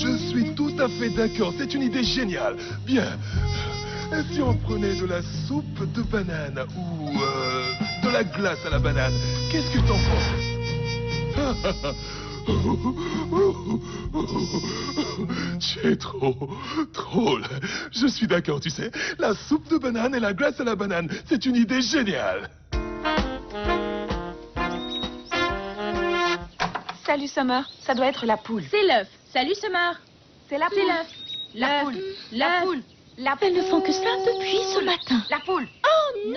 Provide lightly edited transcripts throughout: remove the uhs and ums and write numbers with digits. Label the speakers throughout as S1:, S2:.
S1: Je suis tout à fait d'accord, c'est une idée géniale. Bien. Et si on prenait de la soupe de banane ou de la glace à la banane, qu'est-ce que t'en penses? Tu es trop drôle. Je suis d'accord, tu sais. La soupe de banane et la glace à la banane, c'est une idée géniale.
S2: Salut Summer, ça doit être la poule.
S3: C'est l'œuf. Salut Summer.
S2: C'est la poule.
S3: C'est l'œuf.
S2: La poule. La poule. La poule.
S4: Elles ne font que ça depuis ce matin.
S2: La poule.
S4: Oh non!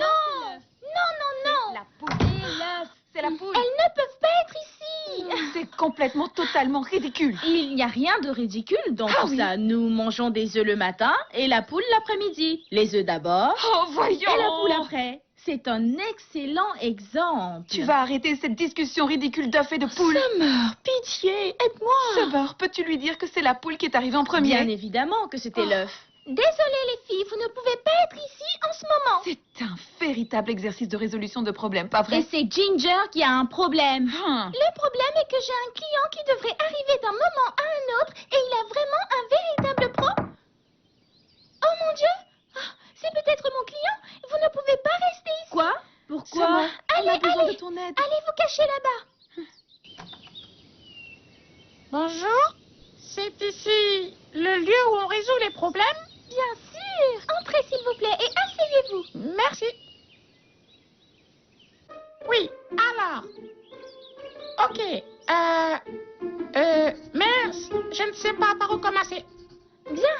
S4: Non, non, non!
S2: La poule.
S3: C'est l'œuf.
S2: C'est la poule.
S4: Elles ne peuvent pas être ici!
S2: C'est complètement, totalement ridicule.
S3: Il n'y a rien de ridicule dans
S2: Ah
S3: tout
S2: oui.
S3: ça. Nous mangeons des œufs le matin et la poule l'après-midi. Les œufs d'abord
S2: Oh, voyons.
S3: et la poule après. C'est un excellent exemple.
S2: Tu vas arrêter cette discussion ridicule d'œufs et de poules.
S4: Summer, pitié, aide-moi!
S2: Summer, peux-tu lui dire que c'est la poule qui est arrivée en premier?
S3: Bien évidemment que c'était l'œuf.
S4: Désolée les filles, vous ne pouvez pas être ici en ce moment.
S2: C'est un véritable exercice de résolution de problème, pas vrai?
S3: Et c'est Ginger qui a un problème.
S4: Le problème est que j'ai un client qui devrait arriver d'un moment à un autre et il a vraiment un véritable Oh mon Dieu! Ah, c'est peut-être mon client. Vous ne pouvez pas rester ici.
S3: Quoi? Pourquoi?
S2: Summer,
S4: Allez,
S2: on a besoin
S4: allez.
S2: de ton aide.
S4: Allez vous cacher là-bas.
S5: Bonjour, c'est ici le lieu où on résout les problèmes?
S4: Bien sûr. Entrez s'il vous plaît et asseyez-vous.
S5: Merci. Oui, alors. Ok, mais je ne sais pas par où commencer.
S4: Bien.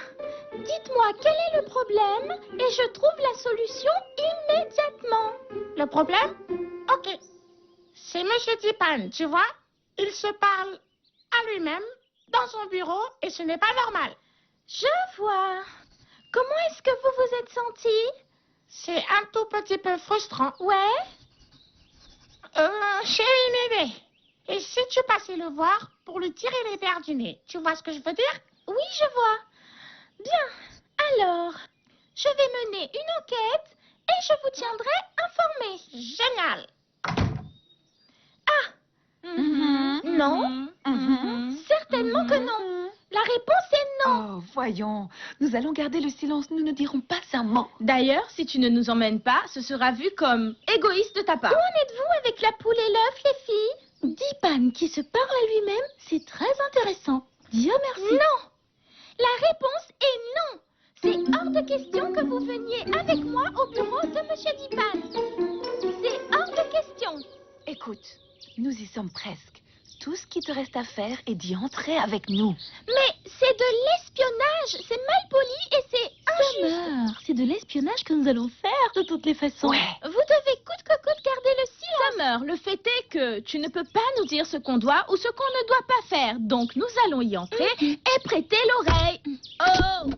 S4: Dites-moi quel est le problème et je trouve la solution immédiatement.
S5: Le problème? Ok. C'est Monsieur Dipan, tu vois? Il se parle à lui-même dans son bureau et ce n'est pas normal.
S4: Je vois. Comment est-ce que vous vous êtes senti?
S5: C'est un tout petit peu frustrant.
S4: Ouais.
S5: J'ai une idée. Et si tu passais le voir pour lui tirer les verres du nez, tu vois ce que je veux dire?
S4: Oui, je vois. Bien. Alors, je vais mener une enquête et je vous tiendrai informé.
S5: Génial.
S4: Non? Certainement que non. La réponse est non.
S2: Oh, voyons. Nous allons garder le silence. Nous ne dirons pas un mot.
S3: D'ailleurs, si tu ne nous emmènes pas, ce sera vu comme égoïste de ta part.
S4: Où en êtes-vous avec la poule et l'œuf, les filles?
S6: Dipan qui se parle à lui-même, c'est très intéressant. Dieu merci.
S4: Non. La réponse est non. C'est hors de question que vous veniez avec moi au bureau de Monsieur Dipan. C'est hors de question.
S2: Écoute, nous y sommes presque. Tout ce qui te reste à faire est d'y entrer avec nous.
S4: Mais c'est de l'espionnage. C'est mal poli et c'est injuste.
S6: Summer, c'est de l'espionnage que nous allons faire de toutes les façons.
S2: Ouais.
S4: Vous devez coûte que coûte garder le silence.
S3: Summer, le fait est que tu ne peux pas nous dire ce qu'on doit ou ce qu'on ne doit pas faire. Donc nous allons y entrer et prêter l'oreille. Oh!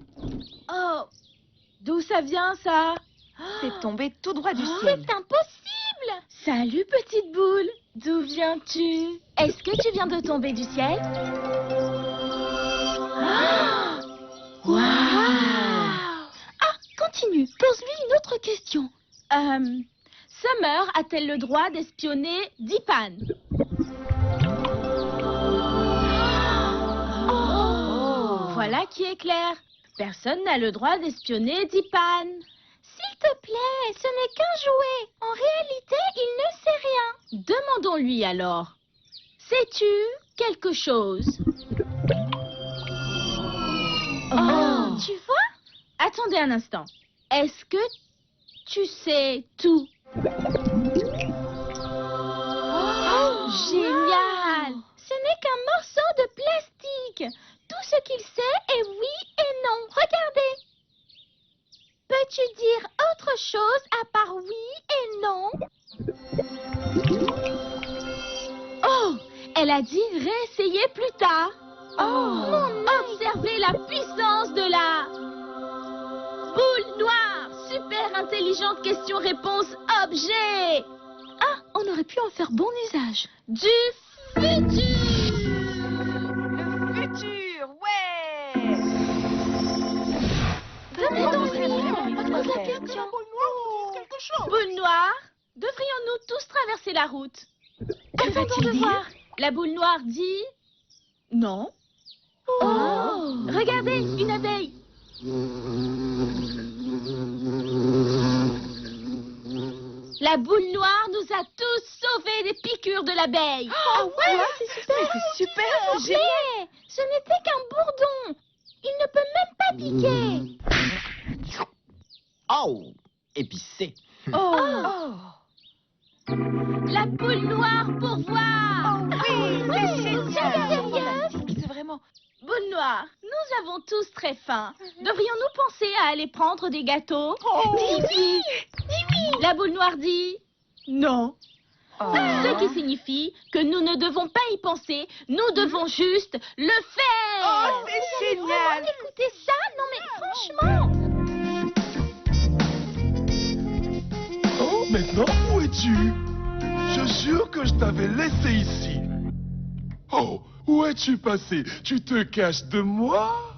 S3: Oh! D'où ça vient, ça?
S2: C'est tombé tout droit du ciel.
S4: C'est impossible.
S3: Salut, petite boule. D'où viens-tu?
S4: Est-ce que tu viens de tomber du ciel?
S6: Waouh! Ah, continue. Pose-lui une autre question.
S3: Summer a-t-elle le droit d'espionner Dipan? Voilà qui est clair. Personne n'a le droit d'espionner Dipan.
S4: S'il te plaît, ce n'est qu'un jouet. En réalité, il ne sait rien.
S3: Demandons-lui alors. Sais-tu quelque chose? Oh!
S4: Tu vois?
S3: Attendez un instant. Est-ce que tu sais tout? Génial!
S4: Ce n'est qu'un morceau de plastique. Tout ce qu'il sait est oui et non. Regardez. Peux-tu dire autre chose à part oui et non?
S3: Oh! Elle a dit réessayer plus tard. Observez la puissance de la boule noire. Super intelligente question-réponse objet.
S6: Ah, on aurait pu en faire bon usage.
S3: Du futur.
S2: Le futur, ouais.
S3: Boule noire, devrions-nous tous traverser la route?
S6: Que va-t-il dire?
S3: La boule noire dit non. Oh! Regardez, une abeille. La boule noire nous a tous sauvés des piqûres de l'abeille.
S4: Ah ouais, c'est super.
S2: C'est super, c'est génial.
S4: Mais ce n'était qu'un bourdon. Il ne peut même pas piquer.
S7: Oh, épicé.
S2: Oh.
S3: La boule noire pour voir.
S2: C'est vraiment...
S3: Boule noire, nous avons tous très faim. Devrions-nous penser à aller prendre des gâteaux?
S2: Dis oui.
S3: La boule noire dit non.
S2: Oh.
S3: Ce qui signifie que nous ne devons pas y penser, nous devons juste le faire.
S2: C'est génial.
S4: Écoutez ça, non mais franchement.
S1: Oh, maintenant, où es-tu? Je jure que je t'avais laissé ici. Oh, où es-tu passé? Tu te caches de moi?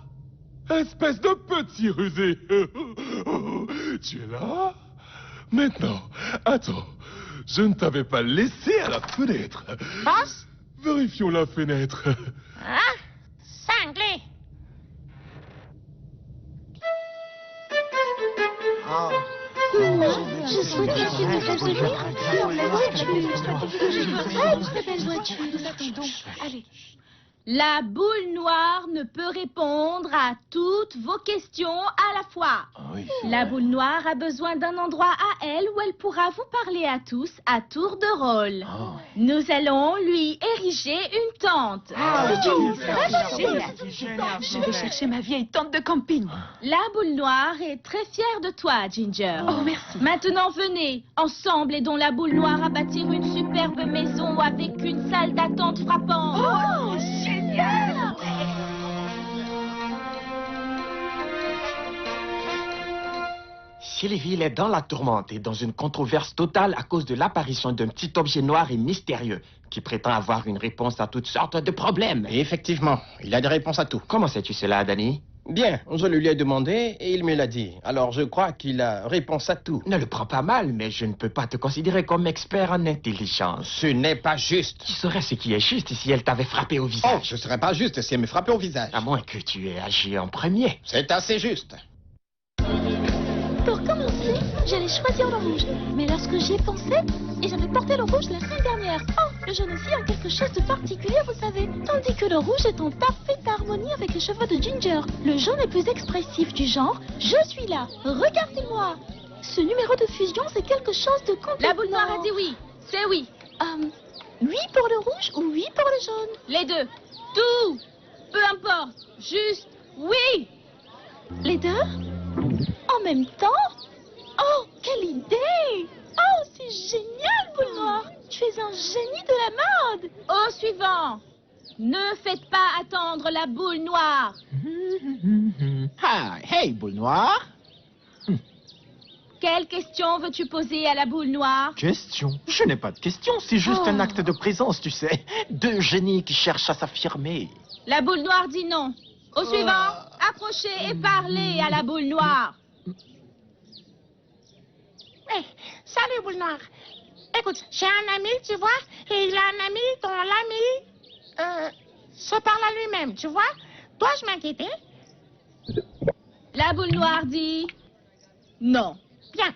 S1: Espèce de petit rusé. Tu es là? Maintenant, attends. Je ne t'avais pas laissé à la fenêtre.
S5: Boss?
S1: Vérifions la fenêtre.
S5: Hein? Cinglé.
S7: Oh.
S4: Je souhaitais qu'il me fasse sur la voiture. Très belle voiture.
S2: Nous attendons. Allez.
S3: La boule noire ne peut répondre à toutes vos questions à la fois.
S1: Oui.
S3: La boule noire a besoin d'un endroit à elle où elle pourra vous parler à tous à tour de rôle. Nous allons lui ériger une tente.
S2: Génial. Je vais chercher ma vieille tente de camping.
S3: La boule noire est très fière de toi, Ginger.
S2: Oh, merci.
S3: Maintenant, venez. Ensemble, aidons la boule noire à bâtir une superbe maison avec une salle d'attente frappante.
S2: Oh, génial.
S7: Sylvie est dans la tourmente et dans une controverse totale à cause de l'apparition d'un petit objet noir et mystérieux qui prétend avoir une réponse à toutes sortes de problèmes.
S8: Et effectivement, il a des réponses à tout.
S7: Comment sais-tu cela, Danny?
S8: Bien, je le lui ai demandé et il me l'a dit. Alors je crois qu'il a réponse à tout.
S7: Ne le prends pas mal, mais je ne peux pas te considérer comme expert en intelligence.
S8: Ce n'est pas juste.
S7: Tu saurais ce qui est juste si elle t'avait frappé au
S8: Oh,
S7: visage.
S8: je serais pas juste si elle me frappait au visage.
S7: À moins que tu aies agi en premier.
S8: C'est assez juste.
S6: Pour commencer, j'allais choisir le rouge. Mais lorsque j'y ai pensé, et j'avais porté le rouge la semaine dernière. Oh, le jaune aussi a quelque chose de particulier, vous savez. Tandis que le rouge est en parfaite harmonie avec les cheveux de Ginger. Le jaune est plus expressif du genre « Je suis là, regardez-moi ». Ce numéro de fusion, c'est quelque chose de complètement...
S3: La boule noire a dit oui. C'est oui.
S6: Oui pour le rouge ou oui pour le jaune?
S3: Les deux. Tout. Peu importe. Juste oui.
S6: Les deux? En même temps? Oh, quelle idée! Oh, c'est génial, boule noire! Tu es un génie de la mode!
S3: Au suivant. Ne faites pas attendre la boule noire.
S9: Ah, hey, boule noire.
S3: Quelle question veux-tu poser à la boule noire?
S9: Question? Je n'ai pas de question, c'est juste un acte de présence, tu sais. Deux génies qui cherchent à s'affirmer.
S3: La boule noire dit non. Au suivant, approchez et parlez à la boule noire.
S5: Hey, salut, boule noire. Écoute, j'ai un ami, tu vois, et il a un ami dont l'ami se parle à lui-même, tu vois. Dois-je m'inquiéter?
S3: La boule noire dit non.
S5: Bien.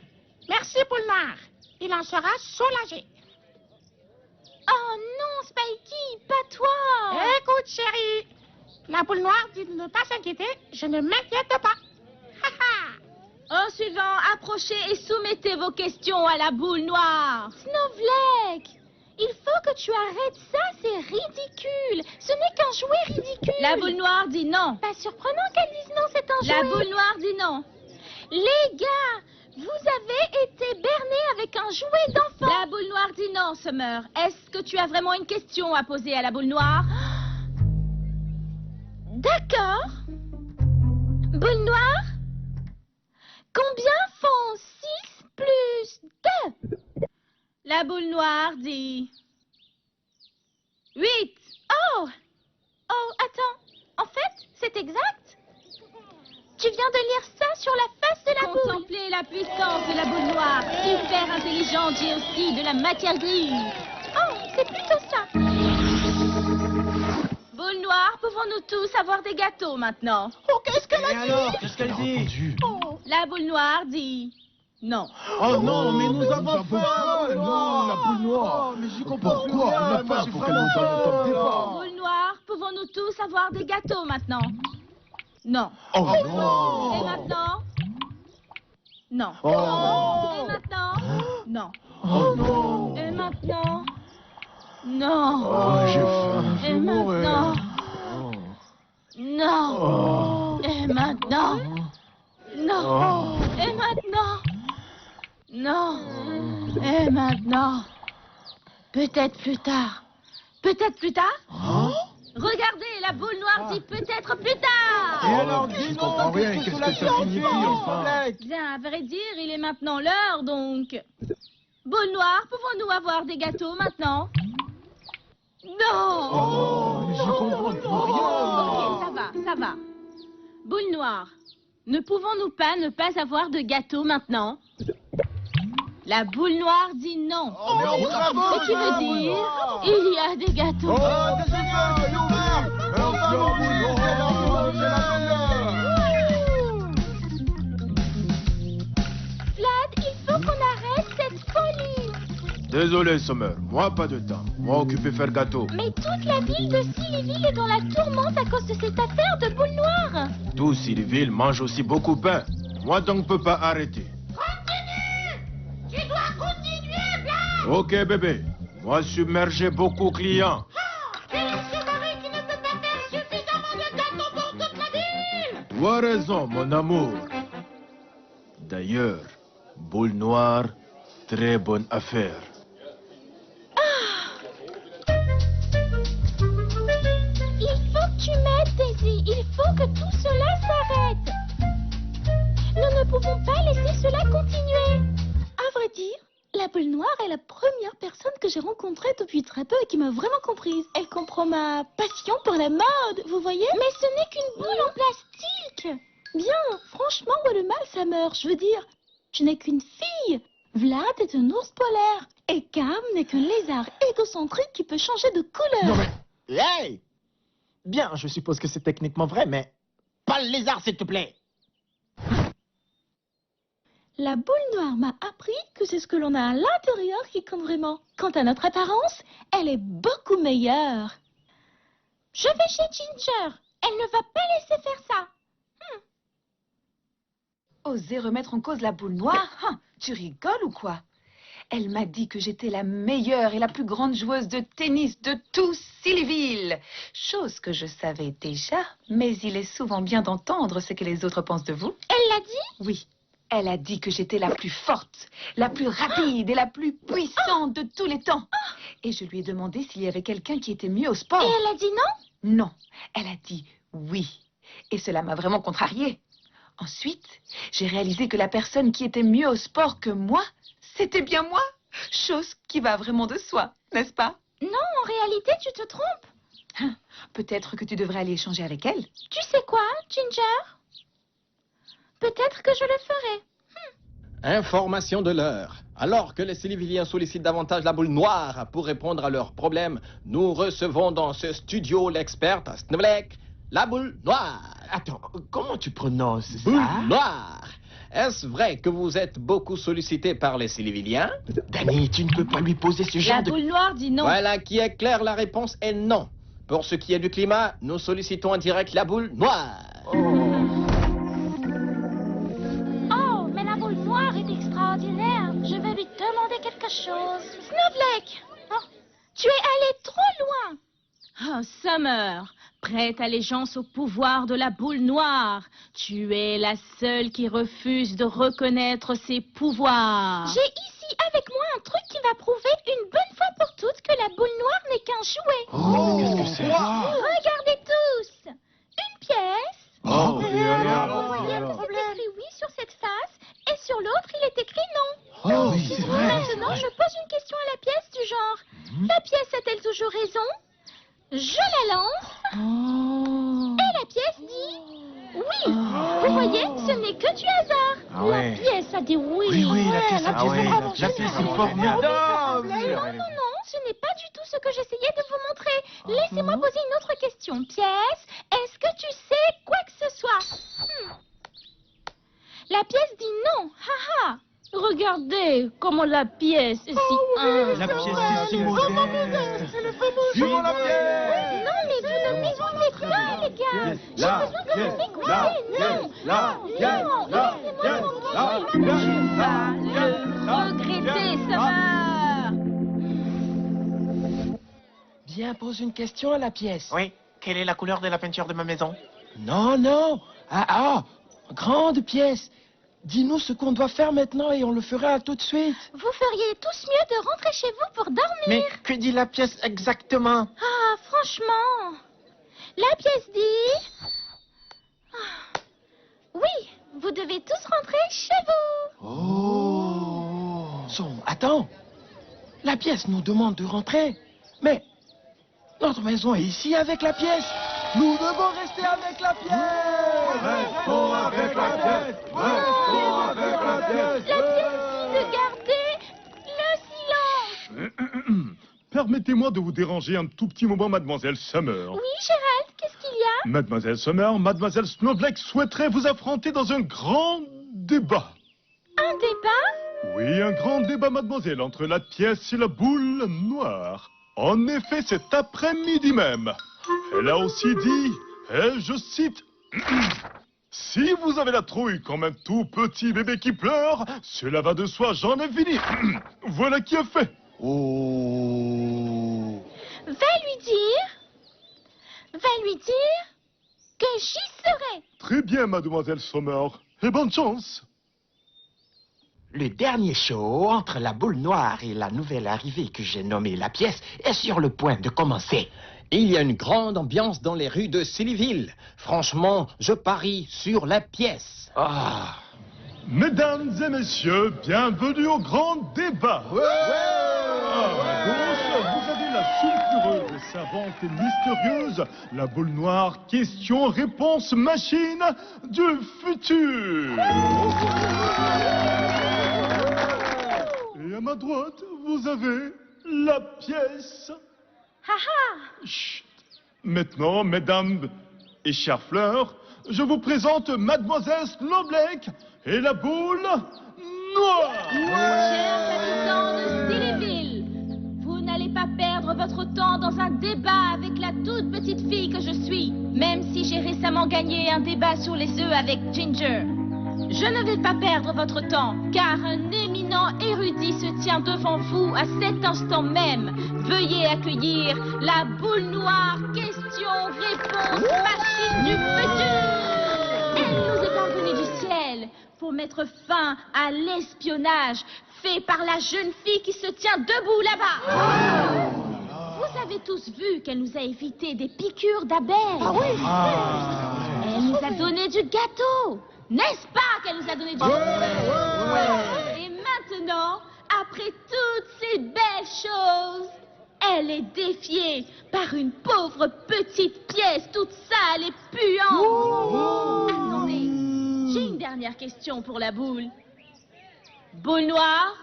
S5: Merci, boule noire. Il en sera soulagé.
S4: Oh non, Spikey, pas toi.
S5: Écoute, chérie. La boule noire dit de ne pas s'inquiéter. Je ne m'inquiète pas. Ha ha.
S3: Au suivant, approchez et soumettez vos questions à la boule noire.
S4: Snowflake, il faut que tu arrêtes ça, c'est ridicule. Ce n'est qu'un jouet ridicule.
S3: La boule noire dit non.
S4: Pas surprenant qu'elle dise non, c'est un jouet.
S3: La boule noire dit non.
S4: Les gars, vous avez été bernés avec un jouet d'enfant.
S3: La boule noire dit non, Summer. Est-ce que tu as vraiment une question à poser à la boule noire?
S4: D'accord. Boule noire, combien font 6 plus 2?
S3: La boule noire dit 8.
S4: Oh, attends. En fait, c'est exact. Tu viens de lire ça sur la face de la boule.
S3: Contemplez la puissance de la boule noire, super intelligente et aussi de la matière grise.
S4: Oh, c'est plutôt ça.
S3: Boule noire, noir, pouvons-nous tous avoir des gâteaux maintenant?
S5: Oh, qu'est-ce qu'elle a dit?
S9: alors, qu'est-ce qu'elle dit?
S3: La boule noire dit non.
S9: Oh non, mais nous avons faim.
S1: Non, la boule noire.
S9: Mais j'y comprends plus
S1: Pourquoi
S9: rien.
S1: on n'a
S9: Moi,
S1: pas
S9: j'ai
S1: pour qu'elle nous donne le top départ?
S3: Boule noire, pouvons-nous tous avoir des gâteaux maintenant? Non.
S1: Oh
S3: Et
S1: non.
S3: maintenant? Non.
S1: Oh.
S3: Et maintenant? Non.
S1: Oh non.
S3: Et maintenant? Non.
S1: Oh, j'ai faim. Je
S3: Et
S1: vais mourir.
S3: maintenant? Non.
S1: Oh.
S3: Et maintenant? Non.
S1: Oh.
S3: Et maintenant? Non. Et maintenant? Peut-être plus tard. Peut-être plus tard?
S1: Hein?
S3: Regardez, la boule noire dit peut-être plus tard.
S9: Et alors,
S1: mais
S9: dis
S1: je
S9: donc,
S1: comprends rien,
S9: qu'est-ce
S1: qu'est-ce
S9: cela
S1: que ça signifie, enfin?
S3: Bien, à vrai dire, il est maintenant l'heure, donc. Boule noire, pouvons-nous avoir des gâteaux maintenant? Non.
S1: Oh, mais je comprends plus rien.
S3: Ok, ça va. Boule noire, ne pouvons-nous pas ne pas avoir de gâteaux maintenant? La boule noire dit non.
S1: Mais bravo.
S3: Ce qui veut dire, il y a des gâteaux.
S4: Vlad, il faut qu'on arrête cette folie.
S10: Désolé, Summer. Moi, pas de temps. Moi, occupé faire gâteau.
S4: Mais toute la ville de Sillyville est dans la tourmente à cause de cette affaire de boule noire.
S10: Tous Sillyville mangent aussi beaucoup de pain. Moi, donc, peux pas arrêter.
S5: Continue! Tu dois continuer, Vlad!
S10: Ok, bébé. Moi, submerger beaucoup de clients.
S5: C'est le soumaré qui ne peut pas faire suffisamment de gâteaux pour toute la ville!
S10: Tu as raison, mon amour. D'ailleurs, boule noire, très bonne affaire.
S4: Il faut que tu m'aides, Daisy. Il faut que tout cela s'arrête. Nous ne pouvons pas laisser cela continuer.
S6: À vrai dire, la boule noire est la première personne que j'ai rencontrée depuis très peu et qui m'a vraiment comprise. Elle comprend ma passion pour la mode, vous voyez?
S4: Mais ce n'est qu'une boule en plastique.
S6: Bien, franchement, où est le mal, ça meurt. Je veux dire, je n'ai qu'une fille. Vlad est un ours polaire. Et Cam n'est qu'un lézard égocentrique qui peut changer de couleur.
S9: Non mais... Hey! Bien, je suppose que c'est techniquement vrai, mais... Pas le lézard, s'il te plaît!
S6: La boule noire m'a appris que c'est ce que l'on a à l'intérieur qui compte vraiment. Quant à notre apparence, elle est beaucoup meilleure.
S4: Je vais chez Ginger. Elle ne va pas laisser faire ça.
S2: Oser remettre en cause la boule noire? Hein, tu rigoles ou quoi? Elle m'a dit que j'étais la meilleure et la plus grande joueuse de tennis de tout Sillyville. Chose que je savais déjà, mais il est souvent bien d'entendre ce que les autres pensent de vous.
S4: Elle l'a dit?
S2: Oui, elle a dit que j'étais la plus forte, la plus rapide et la plus puissante de tous les temps. Et je lui ai demandé s'il y avait quelqu'un qui était mieux au sport.
S4: Et elle a dit non?
S2: Non, elle a dit oui. Et cela m'a vraiment contrariée. Ensuite, j'ai réalisé que la personne qui était mieux au sport que moi, c'était bien moi. Chose qui va vraiment de soi, n'est-ce pas?
S4: Non, en réalité, tu te trompes.
S2: Hein, peut-être que tu devrais aller échanger avec elle.
S4: Tu sais quoi, Ginger? Peut-être que je le ferai.
S8: Information de l'heure. Alors que les Sillyvilliens sollicitent davantage la boule noire pour répondre à leurs problèmes, nous recevons dans ce studio l'experte Snevlek, la boule noire.
S7: Attends, comment tu prononces ça?
S8: Boule noire. Est-ce vrai que vous êtes beaucoup sollicité par les Sillyvilliens?
S7: Danny, tu ne peux pas lui poser ce genre
S3: La
S7: de...
S3: boule noire dit non.
S8: Voilà qui est clair, la réponse est non. Pour ce qui est du climat, nous sollicitons en direct la boule noire.
S4: Oh, mais la boule noire est extraordinaire. Je vais lui demander quelque chose. Snowflake! Oh, tu es allé trop loin.
S3: Oh, Summer, prête allégeance au pouvoir de la boule noire. Tu es la seule qui refuse de reconnaître ses pouvoirs.
S4: J'ai ici avec moi un truc qui va prouver une bonne fois pour toutes que la boule noire n'est qu'un jouet.
S1: Oh, qu'est-ce que c'est?
S4: Regardez tous. Une pièce.
S1: Oh,
S4: Vous voyez que c'est écrit oui sur cette face et sur l'autre il est écrit non.
S1: Oh, oui, c'est vrai.
S4: Maintenant, je pose une question à la pièce du genre. La pièce a-t-elle toujours raison? Je la lance. Et la pièce dit oui. Vous voyez, ce n'est que du hasard.
S1: Ah ouais.
S4: La pièce a dit oui.
S1: Oui, oui, la pièce a
S4: la
S1: dit oui.
S4: vraiment
S1: La pièce est
S4: géniale.
S1: formidable.
S4: Non, non, non, ce n'est pas du tout ce que j'essayais de vous montrer. Laissez-moi poser une autre question. Pièce, est-ce que tu sais quoi que ce soit? La pièce dit non. Haha.
S3: Regardez comment la pièce est si humble.
S9: La pièce est si moderne.
S1: Suivons la pièce.
S4: Non, mais vous ne m'écoutez pas, les gars. J'ai besoin que vous m'écoutiez. Non, laissez-moi
S3: Regrettez, Summer.
S7: Bien, pose une question à la pièce.
S9: Oui, quelle est la couleur de la peinture de ma maison?
S7: Non, non. Grande pièce. Dis-nous ce qu'on doit faire maintenant et on le fera tout de suite.
S4: Vous feriez tous mieux de rentrer chez vous pour dormir.
S9: Mais que dit la pièce exactement?
S4: Ah, franchement. La pièce dit... Oui, vous devez tous rentrer chez vous.
S7: Attends. La pièce nous demande de rentrer. Mais notre maison est ici avec la pièce. Nous devons rester avec la pièce.
S1: Restons avec la pièce. Restons avec la pièce.
S4: La pièce dit de garder le silence.
S11: Permettez-moi de vous déranger un tout petit moment, mademoiselle Summer.
S4: Oui, Gérald, qu'est-ce qu'il y a?
S11: Mademoiselle Summer, mademoiselle Snowflake souhaiterait vous affronter dans un grand débat.
S4: Un débat?
S11: Oui, un grand débat, mademoiselle, entre la pièce et la boule noire. En effet, cet après-midi même. Elle a aussi dit, et je cite, « Si vous avez la trouille comme un tout petit bébé qui pleure, cela va de soi, j'en ai fini. » Voilà qui a fait.
S4: Va lui dire que j'y serai.
S11: Très bien, mademoiselle Summer. Et bonne chance.
S7: Le dernier show entre la boule noire et la nouvelle arrivée que j'ai nommée la pièce est sur le point de commencer.
S8: Il y a une grande ambiance dans les rues de Sillyville. Franchement, je parie sur la pièce.
S11: Mesdames et messieurs, bienvenue au grand débat. Vous avez la sulfureuse et savante et mystérieuse, la boule noire, question-réponse machine du futur. Et à ma droite, vous avez la pièce. Chut. Maintenant, mesdames et chères fleurs, je vous présente mademoiselle Snowflake et la boule noire.
S3: Chers habitants de Sillyville, vous n'allez pas perdre votre temps dans un débat avec la toute petite fille que je suis, même si j'ai récemment gagné un débat sur les œufs avec Ginger. Je ne vais pas perdre votre temps, car un éminent érudit se tient devant vous à cet instant même. Veuillez accueillir la boule noire question-réponse machine du futur. Elle nous est parvenue du ciel pour mettre fin à l'espionnage fait par la jeune fille qui se tient debout là-bas. Vous avez tous vu qu'elle nous a évité des piqûres d'abeilles. Elle nous a donné du gâteau. N'est-ce pas qu'elle nous a donné du gâteau? Et maintenant, après toutes ces belles choses, elle est défiée par une pauvre petite pièce toute sale et puante. Attendez, j'ai une dernière question pour la boule. Boule noire,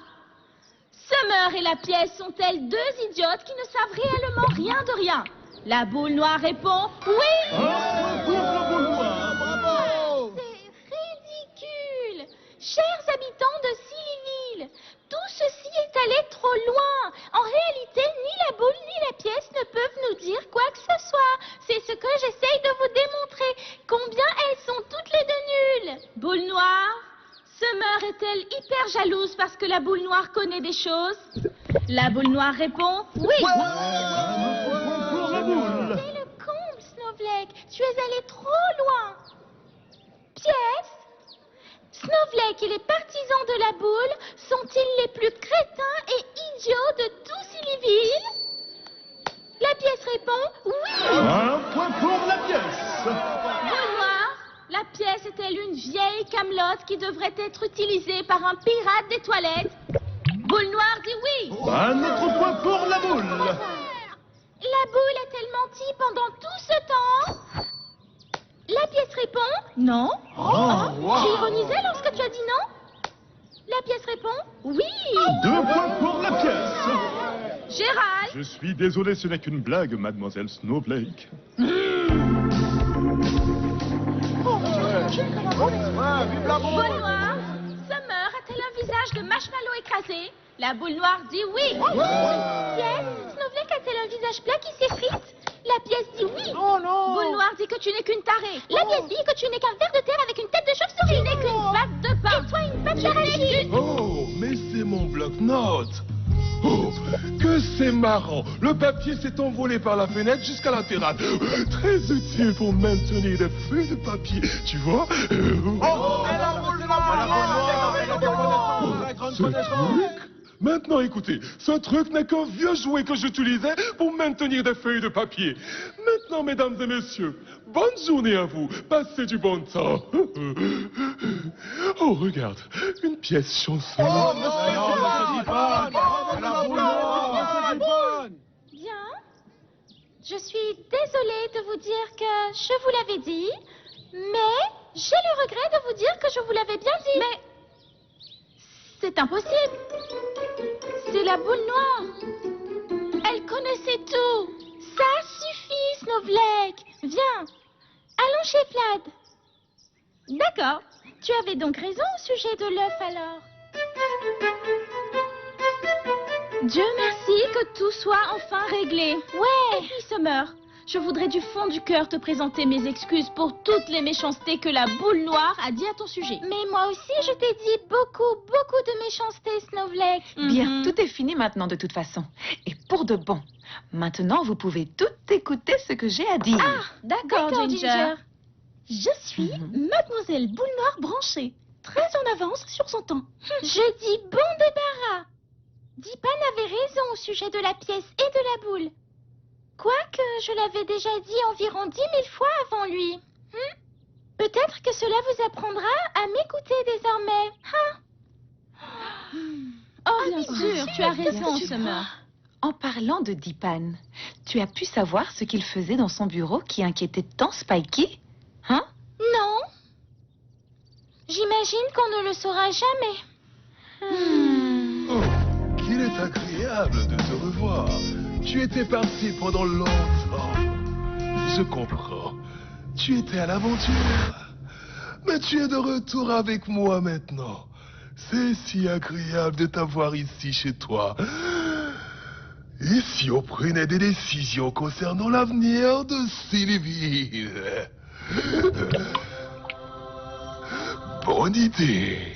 S3: Summer et la pièce sont-elles deux idiotes qui ne savent réellement rien de rien? La boule noire répond oui.
S4: Chers habitants de Sillyville, tout ceci est allé trop loin. En réalité, ni la boule ni la pièce ne peuvent nous dire quoi que ce soit. C'est ce que j'essaye de vous démontrer. Combien elles sont toutes les deux nulles.
S3: Boule noire, Summer est-elle hyper jalouse parce que la boule noire connaît des choses? La boule noire répond oui.
S4: C'est le comble, Snowflake. Tu es allé trop loin. Pièce, Snowflake et les partisans de la boule sont-ils les plus crétins et idiots de tout Sillyville? La pièce répond oui.
S11: Un point pour la pièce.
S3: Boule noire, la pièce est-elle une vieille camelote qui devrait être utilisée par un pirate des toilettes? Boule noire dit oui.
S11: Un autre point pour la boule.
S4: La boule a-t-elle menti pendant tout ce temps? La pièce répond
S3: non.
S4: J'ai ironisé lorsque tu as dit non? La la pièce répond?
S3: Oui.
S11: 2 points pour la pièce.
S3: Gérald.
S11: Je suis désolé, ce n'est qu'une blague, mademoiselle Snowflake.
S3: Boule noire. Summer a-t-elle un visage de marshmallow écrasé? La boule noire dit oui.
S4: Pièce, Snowflake a-t-elle un visage plat qui s'effrite? La pièce dit oui.
S5: Oh non.
S3: Boule noire dit que tu n'es qu'une tarée.
S4: La pièce dit que tu n'es qu'un ver de terre avec une tête de chauve-souris.
S3: Tu n'es qu'une patte de pain.
S4: Et toi, une patte d'arachide.
S1: Oh, mais c'est mon bloc-notes. Oh, que c'est marrant. Le papier s'est envolé par la fenêtre jusqu'à la terrasse. Très utile pour maintenir des feuilles de papier, tu vois. Ce truc. Maintenant, écoutez, ce truc n'est qu'un vieux jouet que j'utilisais pour maintenir des feuilles de papier. Maintenant, mesdames et messieurs, bonne journée à vous. Passez du bon temps. Oh, regarde, une pièce chanson.
S4: Bien. Je suis désolée de vous dire que je vous l'avais dit, mais j'ai le regret de vous dire que je vous l'avais bien dit.
S3: Mais c'est impossible. C'est la boule noire. Elle connaissait tout.
S4: Ça suffit, Snowflake. Viens, allons chez Flad.
S3: D'accord.
S4: Tu avais donc raison au sujet de l'œuf alors.
S3: Dieu merci que tout soit enfin réglé.
S4: Ouais.
S3: Et puis Summer, je voudrais du fond du cœur te présenter mes excuses pour toutes les méchancetés que la boule noire a dit à ton sujet.
S4: Mais moi aussi, je t'ai dit beaucoup de méchanceté, Snowflake.
S2: Bien, tout est fini maintenant de toute façon. Et pour de bon. Maintenant, vous pouvez tout écouter ce que j'ai à dire.
S3: Ah, d'accord, Ginger.
S6: Je suis Mademoiselle Boule Noire branchée, très en avance sur son temps.
S4: Je dis bon débarras. Dipan avait raison au sujet de la pièce et de la boule. Quoique je l'avais déjà dit environ 10 000 fois avant lui. Peut-être que cela vous apprendra à m'écouter désormais.
S3: Oh, bien sûr, tu as raison, Summer.
S2: En parlant de Dipan, tu as pu savoir ce qu'il faisait dans son bureau qui inquiétait tant Spikey? Hein?
S4: Non. J'imagine qu'on ne le saura jamais.
S1: Oh, qu'il est agréable de te revoir. Tu étais parti pendant longtemps. Je comprends. Tu étais à l'aventure. Mais tu es de retour avec moi maintenant. C'est si agréable de t'avoir ici chez toi. Et si on prenait des décisions concernant l'avenir de Sillyville? Bonne idée.